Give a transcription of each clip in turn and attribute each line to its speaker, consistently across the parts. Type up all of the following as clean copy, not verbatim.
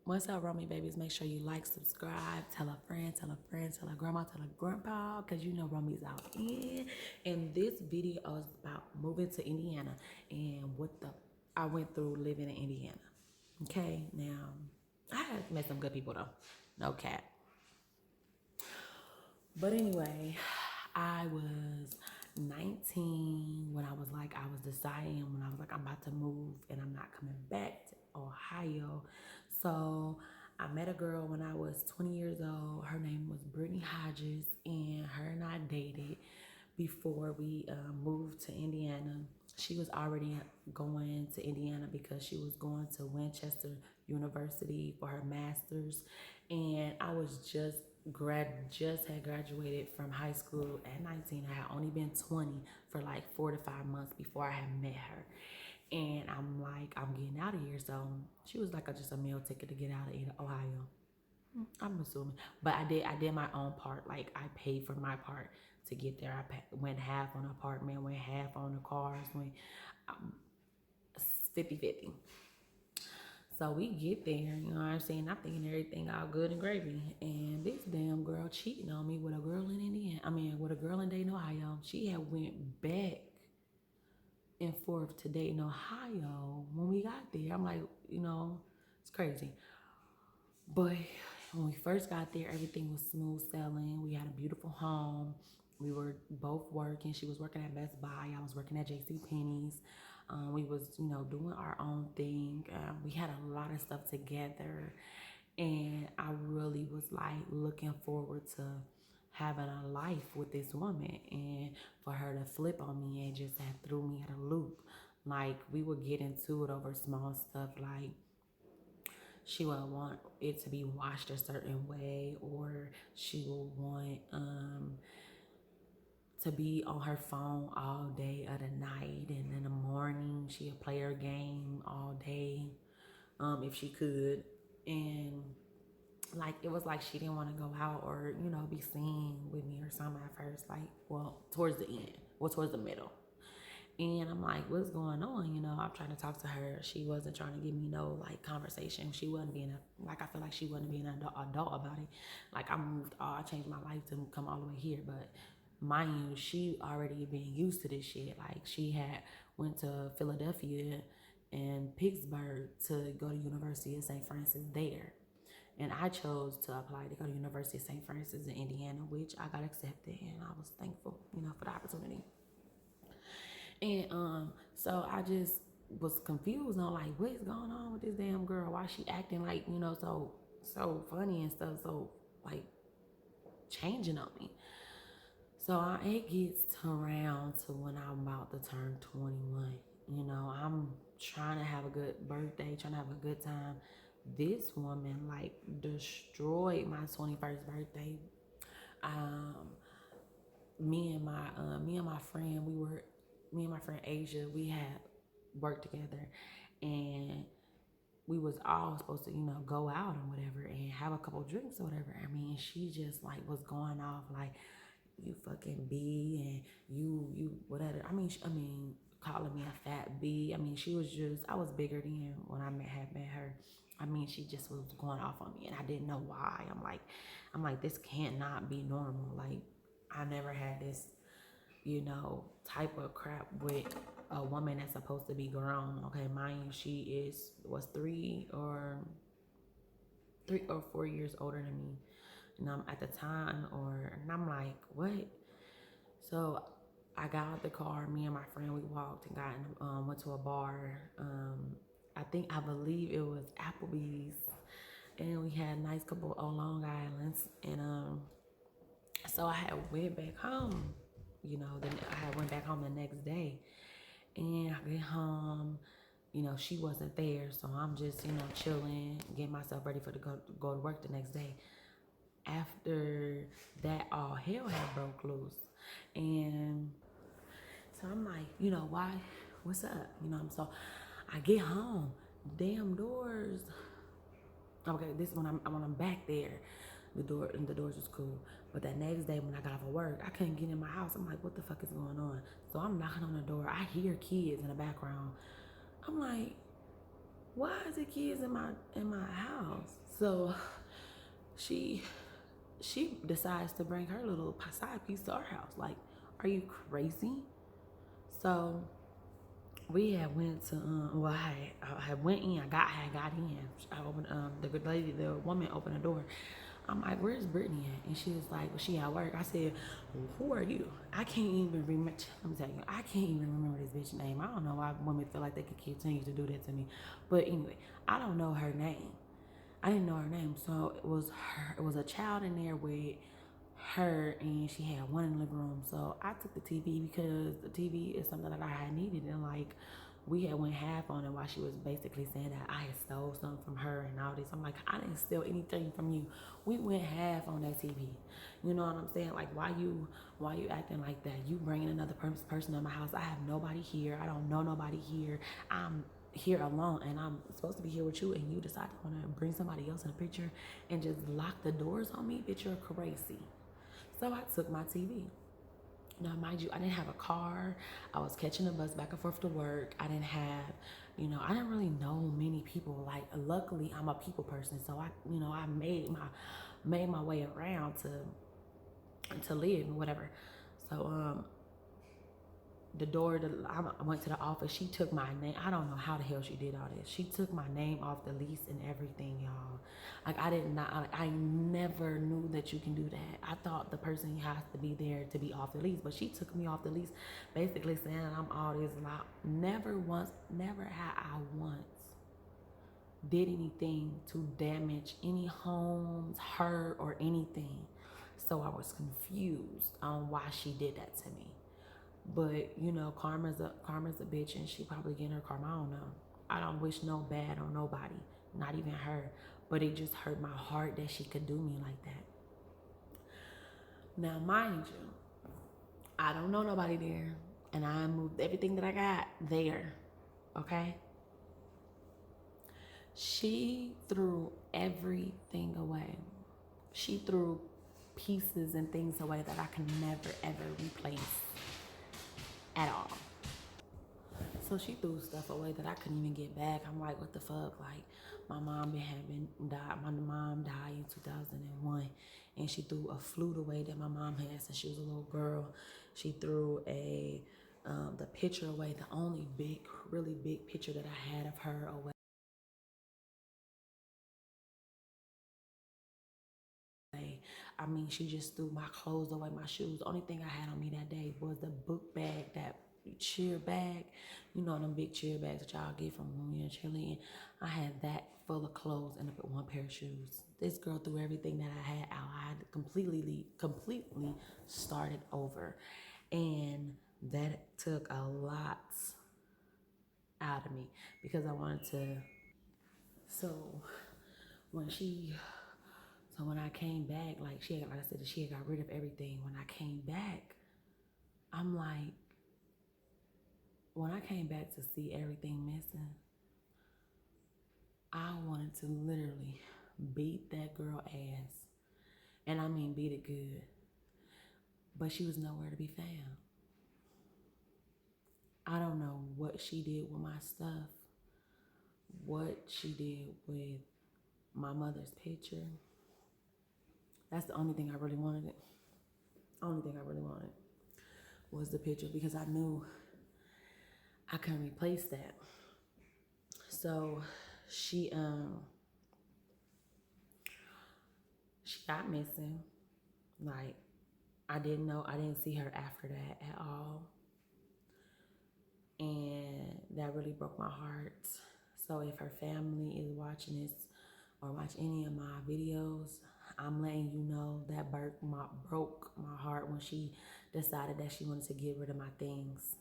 Speaker 1: What's up, Romey babies? Make sure you like, subscribe, tell a friend, tell a friend, tell a grandma, tell a grandpa, because you know Romey's out in. And this video is about moving to Indiana and what the I went through living in Indiana. Okay, now I had met some good people though, no cap. But anyway, I was 19 when I was deciding when I was like, I'm about to move and I'm not coming back to Ohio. So I met a girl when I was 20 years old. Her name was Brittany Hodges, and her and I dated before we moved to Indiana. She was already going to Indiana because she was going to Winchester University for her master's, and I was just had graduated from high school at 19. I had only been 20 for like 4 to 5 months before I had met her. And I'm like, I'm getting out of here. So she was like just a meal ticket to get out of Ohio. I'm assuming, but I did my own part. Like I paid for my part to get there. Went half on the apartment, went half on the cars, went um, 50-50. So we get there, you know what I'm saying? I'm thinking everything all good and gravy. And this damn girl cheating on me with a girl in Indiana. I mean, with a girl in Dayton, Ohio. She had went back and forth to Dayton, Ohio when we got there. I'm like, it's crazy. But when we first got there, everything was smooth sailing. We had a beautiful home. We were both working. She was working at Best Buy. I was working at J.C. Penney's. We was, doing our own thing. We had a lot of stuff together. And I really was like looking forward to having a life with this woman, and for her to flip on me and just have threw me at a loop. Like we would get into it over small stuff, like she would want it to be washed a certain way, or she will want to be on her phone all day of the night, and in the morning she'll play her game all day if she could. And like it was like she didn't want to go out or be seen with me or something at first, like, well, towards the end, well, towards the middle. And I'm like, what's going on? I'm trying to talk to her. She wasn't trying to give me no like conversation. She wasn't being I feel like she wasn't being an adult about it. Like I changed my life to come all the way here. But mind you, she already been used to this shit. Like she had went to Philadelphia and Pittsburgh to go to University of St. Francis there. And I chose to apply to go to University of St. Francis in Indiana, which I got accepted, and I was thankful, for the opportunity. And so I just was confused on like what's going on with this damn girl? Why she acting like, so funny and stuff, so like changing on me. So it gets to around to when I'm about to turn 21. I'm trying to have a good birthday, trying to have a good time. This woman like destroyed my 21st birthday. Um, me and my friend, me and my friend Asia, we had worked together, and we was all supposed to, go out and whatever and have a couple drinks or whatever. I mean, she just like was going off like, you fucking B, and you whatever. I mean, calling me a fat B. I mean, she was just, I was bigger than when had met her. I mean, she just was going off on me, and I didn't know why. I'm like, this can't not be normal. Like, I never had this, type of crap with a woman that's supposed to be grown. Okay, mind you, she was 3 or 4 years older than me, and I'm at the time, and I'm like, what? So I got out the car. Me and my friend, we walked and went to a bar. I believe it was Applebee's, and we had a nice couple of Long Islands. And so I had went back home. Then I had went back home the next day, and I get home. She wasn't there, so I'm just chilling, getting myself ready for to go to work the next day. After that, all hell had broke loose, and so I'm like, why? What's up? So I get home, damn doors. Okay, this when I'm back there, the doors was cool. But that next day when I got off of work, I couldn't get in my house. I'm like, what the fuck is going on? So I'm knocking on the door. I hear kids in the background. I'm like, why is there kids in my house? So she she decides to bring her little side piece to our house. Like, are you crazy? So we had went to well, I had went in. I got in. I opened the woman opened the door. I'm like, where's Brittany at? And she was like, well, she at work. I said, well, who are you? I can't even remember. I'm telling you, I can't even remember this bitch name. I don't know why women feel like they could continue to do that to me. But anyway, I don't know her name. I didn't know her name, so it was her. It was a child in there with her, and she had one in the living room. So I took the TV because the TV is something that I had needed, and like we had went half on it while she was basically saying that I had stole something from her and all this. I'm like, I didn't steal anything from you. We went half on that TV. You know what I'm saying? Like, why you acting like that? You bringing another person in my house. I have nobody here. I don't know nobody here. I'm here alone, and I'm supposed to be here with you, and you decide to want to bring somebody else in the picture and just lock the doors on me. Bitch, you're crazy. So I took my TV. Now, mind you, I didn't have a car. I was catching a bus back and forth to work. I didn't have, I didn't really know many people. Like, luckily, I'm a people person, so I made my way around to live and whatever. So I went to the office. She took my name. I don't know how the hell she did all this. She took my name off the lease and everything, y'all. Like, I never knew that you can do that. I thought the person has to be there to be off the lease, but she took me off the lease, basically saying I'm all this lot. Never had I once did anything to damage any homes, her, or anything. So I was confused on why she did that to me. But karma's a bitch, and she probably getting her karma. I don't know. I don't wish no bad on nobody, not even her. But it just hurt my heart that she could do me like that. Now, mind you, I don't know nobody there, and I moved everything that I got there. Okay. She threw everything away. She threw pieces and things away that I can never ever replace at all. So she threw stuff away that I couldn't even get back. I'm like, what the fuck? Like, my mom died. My mom died in 2001, and she threw a flute away that my mom had since she was a little girl. She threw the picture away, the only really big picture that I had of her away. I mean, she just threw my clothes away, my shoes. The only thing I had on me that day was the book bag, that cheer bag. You know, them big cheer bags that y'all get from when you're chilling. I had that full of clothes and one pair of shoes. This girl threw everything that I had out. I had completely started over. And that took a lot out of me because I wanted to. So when she So when I came back, like I said, she had got rid of everything. When I came back, I'm like, when I came back to see everything missing, I wanted to literally beat that girl ass. And I mean beat it good. But she was nowhere to be found. I don't know what she did with my stuff, what she did with my mother's picture. That's the only thing I really wanted. Only thing I really wanted was the picture because I knew I couldn't replace that. So she she got missing. Like, I didn't see her after that at all. And that really broke my heart. So if her family is watching this or watch any of my videos, I'm letting you know that broke my heart when she decided that she wanted to get rid of my things.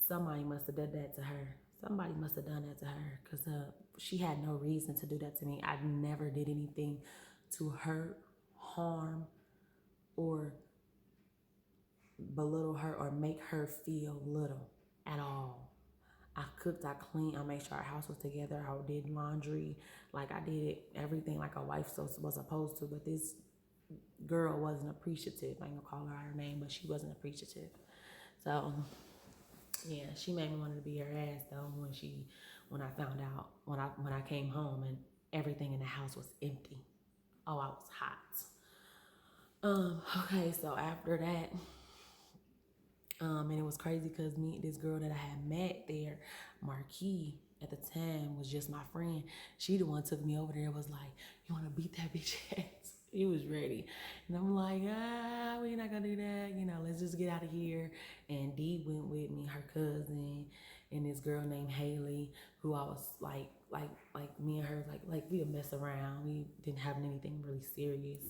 Speaker 1: Somebody must have done that to her. Somebody must have done that to her because she had no reason to do that to me. I never did anything to hurt, harm, or belittle her or make her feel little at all. I cooked, I cleaned, I made sure our house was together. I did laundry, like I did everything like a wife was supposed to. But this girl wasn't appreciative. I ain't gonna call her name, but she wasn't appreciative. So Yeah, she made me want to be her ass though when I found out when I came home and everything in the house was empty. Oh, I was hot. Okay, so after that, and it was crazy because this girl that I had met there, Marquee, at the time was just my friend. She the one took me over there. Was like, you want to beat that bitch ass? He was ready, and I'm like, we're not gonna do that. Let's just get out of here. And Dee went with me, her cousin, and this girl named Haley, who I was like me and her like we would mess around. We didn't have anything really serious,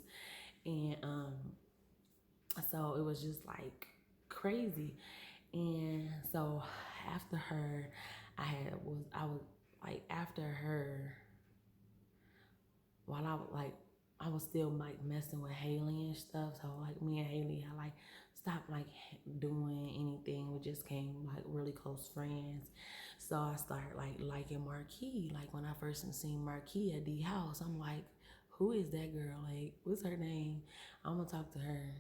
Speaker 1: and so it was just like crazy. And so after her, I was like after her while I was still like messing with Haley and stuff. So like me and Haley had like stopped like doing anything. We just came like really close friends. So I started like liking Marquis. Like when I first seen Marquis at the house, I'm like, who is that girl? Like, what's her name? I'm gonna talk to her.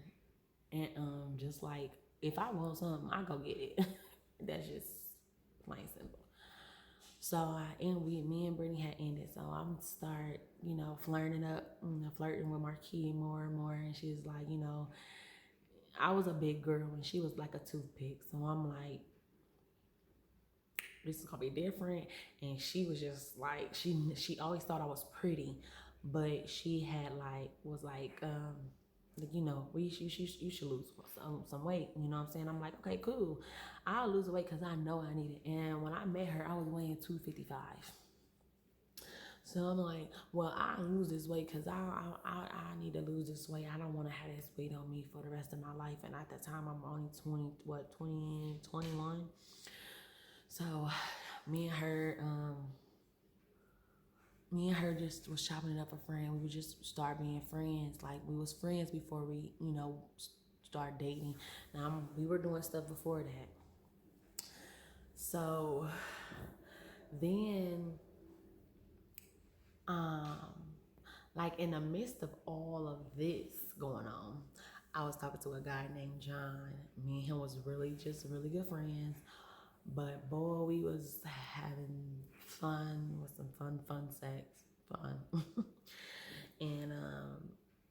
Speaker 1: And just like if I want something, I go get it. That's just plain simple. So me and Brittany had ended. So I'm start, flirting up, flirting with Marquis more and more. And she's like, I was a big girl and she was like a toothpick. So I'm like, this is gonna be different. And she was just like, she always thought I was pretty, but she had you should lose some weight. You know what I'm saying? I'm like, okay, cool. I'll lose the weight because I know I need it. And when I met her, I was weighing 255. So I'm like, well, I lose this weight because I need to lose this weight. I don't want to have this weight on me for the rest of my life. And at the time, I'm only 21. So me and her, just was chopping it up a friend. We would just start being friends. Like we was friends before we, start dating. We were doing stuff before that. So then, like in the midst of all of this going on, I was talking to a guy named John. Me and him was really good friends. But boy, we was having fun with some fun sex, fun. And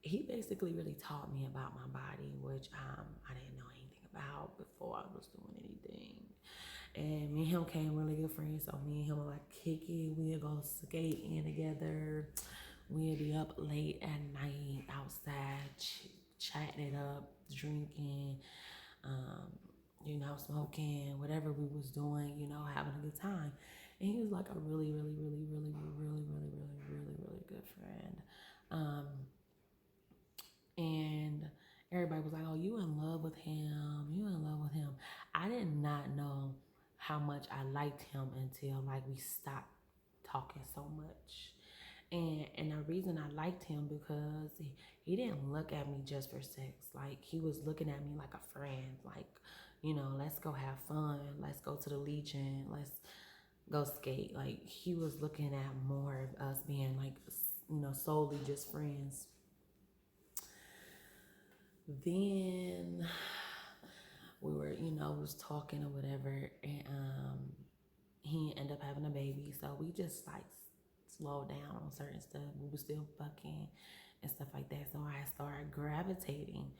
Speaker 1: he basically really taught me about my body, which I didn't know anything about before I was doing anything. And me and him came really good friends. So me and him were like kick it. We'd go skating together. We'd be up late at night outside, chatting it up, drinking, smoking, whatever we was doing, having a good time. And he was like a really good friend. And everybody was like, oh, you in love with him. You in love with him. I did not know how much I liked him until like we stopped talking so much. And the reason I liked him because he didn't look at me just for sex. Like he was looking at me like a friend. Like, let's go have fun. Let's go to the Legion. Let's go skate. Like he was looking at more of us being like, solely just friends. Then we were, was talking or whatever, and he ended up having a baby. So we just like slowed down on certain stuff. We were still fucking and stuff like that. So I started gravitating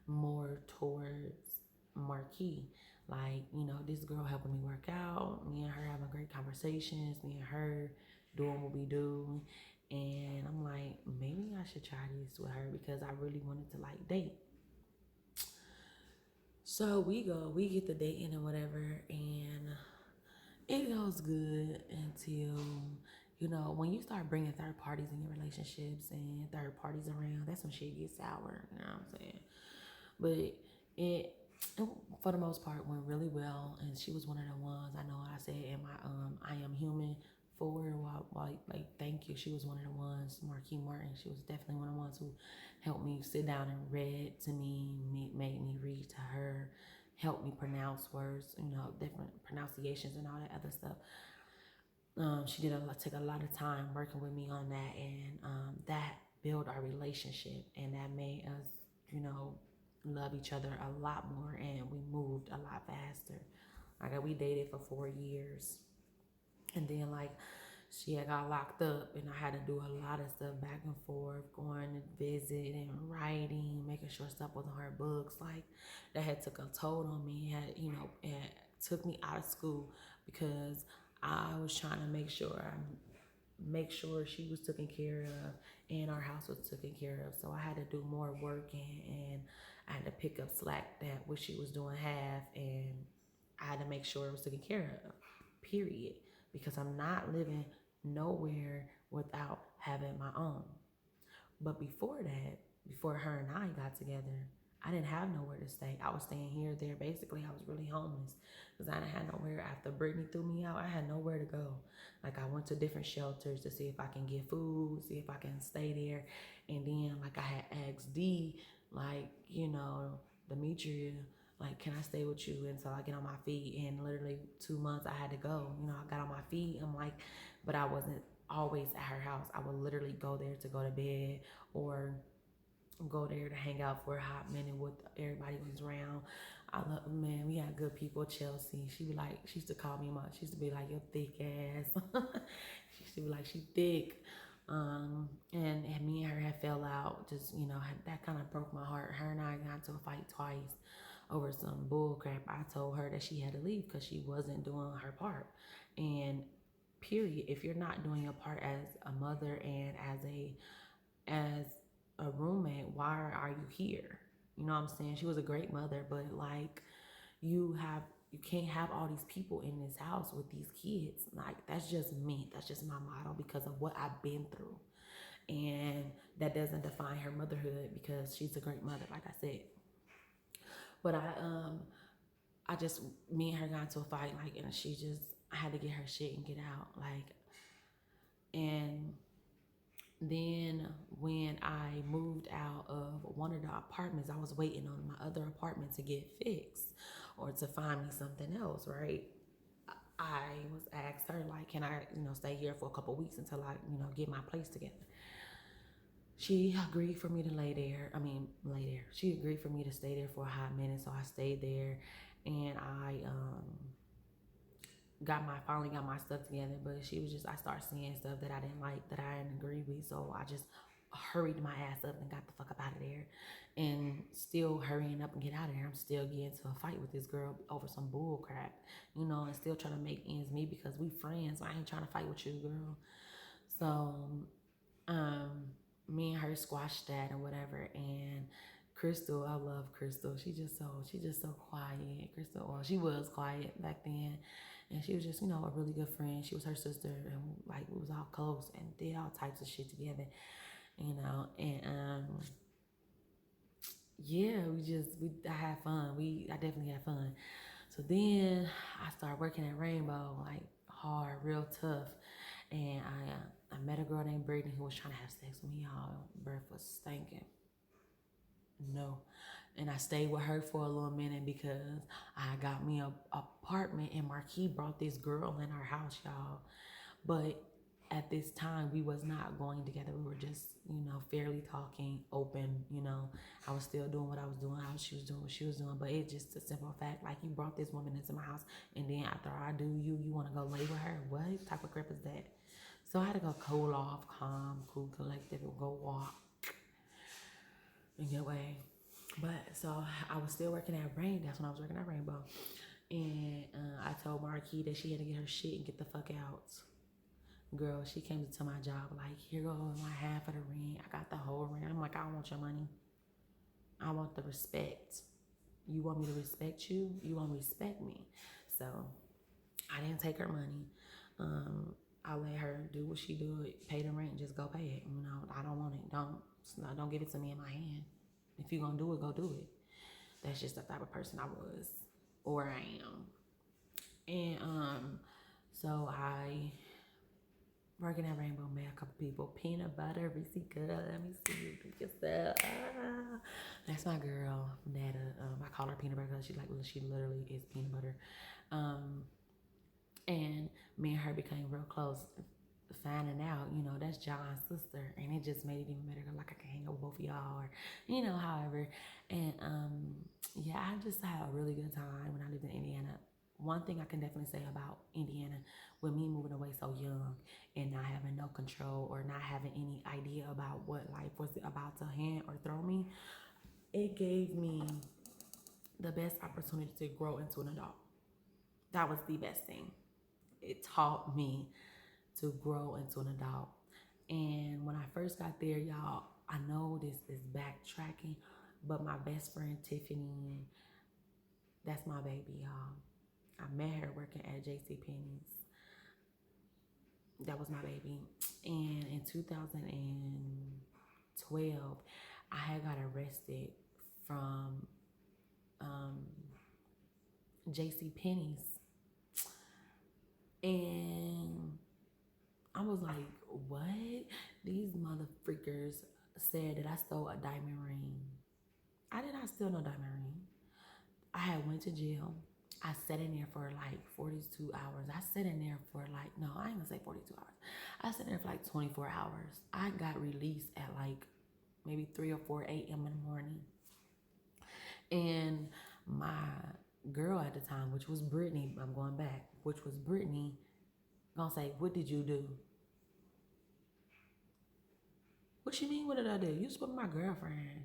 Speaker 1: more towards Marquee. Like, this girl helping me work out, me and her having great conversations, me and her doing what we do. And I'm like, maybe I should try this with her because I really wanted to like date. So we get the dating and whatever, and it goes good until, when you start bringing third parties in your relationships and third parties around, that's when shit gets sour, you know what I'm saying? But it for the most part went really well, and she was one of the ones. I know I said in my I am human forward, like thank you. She was one of the ones, Marquis Martin. She was definitely one of the ones who helped me sit down and read to me, made me read to her, helped me pronounce words, different pronunciations and all that other stuff. She did take a lot of time working with me on that, and that built our relationship, and that made us, love each other a lot more, and we moved a lot faster. Like we dated for 4 years. And then like she had got locked up and I had to do a lot of stuff back and forth, going to visit and writing, making sure stuff was on her books. Like that had took a toll on me. It took me out of school because I was trying to make sure she was taken care of and our house was taken care of. So I had to do more work and I had to pick up slack that what she was doing half, and I had to make sure it was taken care of, period. Because I'm not living nowhere without having my own. But before that, before her and I got together, I didn't have nowhere to stay. I was staying here or there. Basically, I was really homeless because I didn't have nowhere. After Brittany threw me out, I had nowhere to go. Like I went to different shelters to see if I can get food, see if I can stay there. And then like I had asked D, like, Demetria, like, can I stay with you until I get on my feet? And literally 2 months I had to go. I got on my feet. I'm like, but I wasn't always at her house. I would literally go there to go to bed or go there to hang out for a hot minute with everybody who's around. Man, we had good people. Chelsea, she used to call me she used to be like, your thick ass. She used to be like, she thick. And me and her had fell out. Just, that kind of broke my heart. Her and I got into a fight twice over some bull crap. I told her that she had to leave because she wasn't doing her part. And period, if you're not doing your part as a mother and as a roommate, why are you here? You know what I'm saying? She was a great mother, but like you can't have all these people in this house with these kids. Like that's just me. That's just my motto because of what I've been through. And that doesn't define her motherhood because she's a great mother, like I said. But me and her got into a fight, like, and I had to get her shit and get out, like, and then when I moved out of one of the apartments, I was waiting on my other apartment to get fixed or to find me something else, right? I was asked her, like, can I, stay here for a couple weeks until I, get my place together. She agreed for me to lay there. She agreed for me to stay there for a hot minute, so I stayed there, and I finally got my stuff together. But I started seeing stuff that I didn't like, that I didn't agree with, so I just hurried my ass up and got the fuck up out of there. And still hurrying up and get out of there, I'm still getting into a fight with this girl over some bull crap, and still trying to make ends meet because we friends. I ain't trying to fight with you, girl. So, me and her squashed that or whatever. And Crystal, I love Crystal. She's just so quiet. Crystal, well, she was quiet back then, and she was just, a really good friend. She was her sister, and like we was all close and did all types of shit together, and yeah, I had fun. I definitely had fun. So then I started working at Rainbow, like hard, real tough. And I met a girl named Brittany who was trying to have sex with me. Y'all, breath was stinking. No. And I stayed with her for a little minute because I got me a apartment, and Marquis brought this girl in our house, y'all. But at this time, we was not going together. We were just, fairly talking, open, I was still doing what I was doing, she was doing what she was doing. But it's just a simple fact, like, you brought this woman into my house, and then after I do you want to go lay with her? What type of crap is that? So I had to go cool off, calm, cool, collective, and go walk and get away. But so I was still working at That's when I was working at Rainbow. And I told Marquis that she had to get her shit and get the fuck out. Girl, she came to my job like, here goes my half of the rent. I got the whole rent. I'm like, I don't want your money. I want the respect. You want me to respect you? You want to respect me. So I didn't take her money. I let her do what she do, pay the rent, and just go pay it. I don't want it. Don't give it to me in my hand. If you gonna do it, go do it. That's just the type of person I was, or I am. And so I working at Rainbow, met a couple people. Peanut butter, Reese girl. Let me see you pick yourself. That's my girl, Netta. I call her peanut butter because she literally is peanut butter. And me and her became real close. Finding out, that's John's sister, and it just made it even better. Like, I can hang out with both of y'all, or however. And yeah, I just had a really good time when I lived in Indiana. one thing I can definitely say about Indiana, with me moving away so young and not having no control or not having any idea about what life was about to hand or throw me, it gave me the best opportunity to grow into an adult. That was the best thing. It taught me to grow into an adult. And when I first got there, y'all, I know this is backtracking, but my best friend Tiffany, that's my baby, y'all. I met her working at JC Penney's. That was my baby. And in 2012, I had got arrested from JC Penney's. And I was like, what? These mother freakers said that I stole a diamond ring. I did not steal no diamond ring. I had went to jail. I sat in there for like 42 hours. I sat in there for like, no, I ain't gonna say 42 hours. I sat in there for like 24 hours. I got released at like maybe 3 or 4 a.m. in the morning. And my girl at the time, which was Brittany, I'm going back, which was Brittany, gonna say, what did you do? What you mean, what did I do? You supposed to be my girlfriend.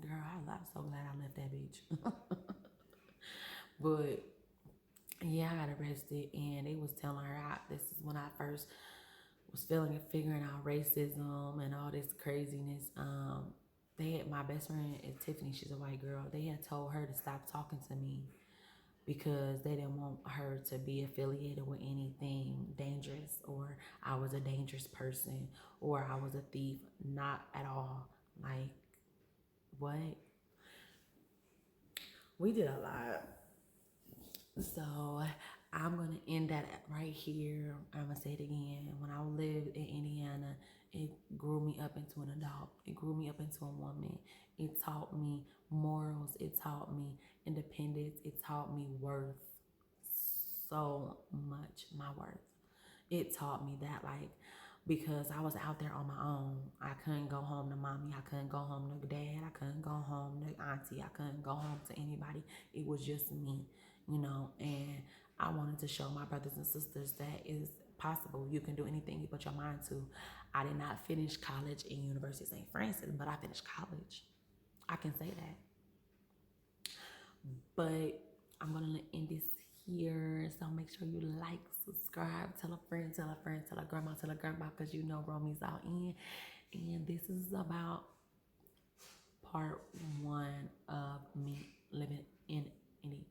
Speaker 1: Girl, I'm so glad I left that bitch. But yeah, I got arrested and they was telling her this is when I first was figuring out racism and all this craziness. They had my best friend Tiffany, she's a white girl. They had told her to stop talking to me because they didn't want her to be affiliated with anything dangerous, or I was a dangerous person, or I was a thief. Not at all. Like, what? We did a lot. So I'm going to end that right here. I'm going to say it again. When I lived in Indiana, it grew me up into an adult. It grew me up into a woman. It taught me morals. It taught me independence. It taught me worth. So much, my worth. It taught me that, like, because I was out there on my own. I couldn't go home to mommy. I couldn't go home to dad. I couldn't go home to auntie. I couldn't go home to anybody. It was just me, and I wanted to show my brothers and sisters that is possible. You can do anything you put your mind to. I did not finish college in University of St. Francis, but I finished college. I can say that. But I'm going to end this here. So make sure you like, subscribe, tell a friend, tell a grandma, because you know Romey's out in. And this is about part 1 of me living in Indiana.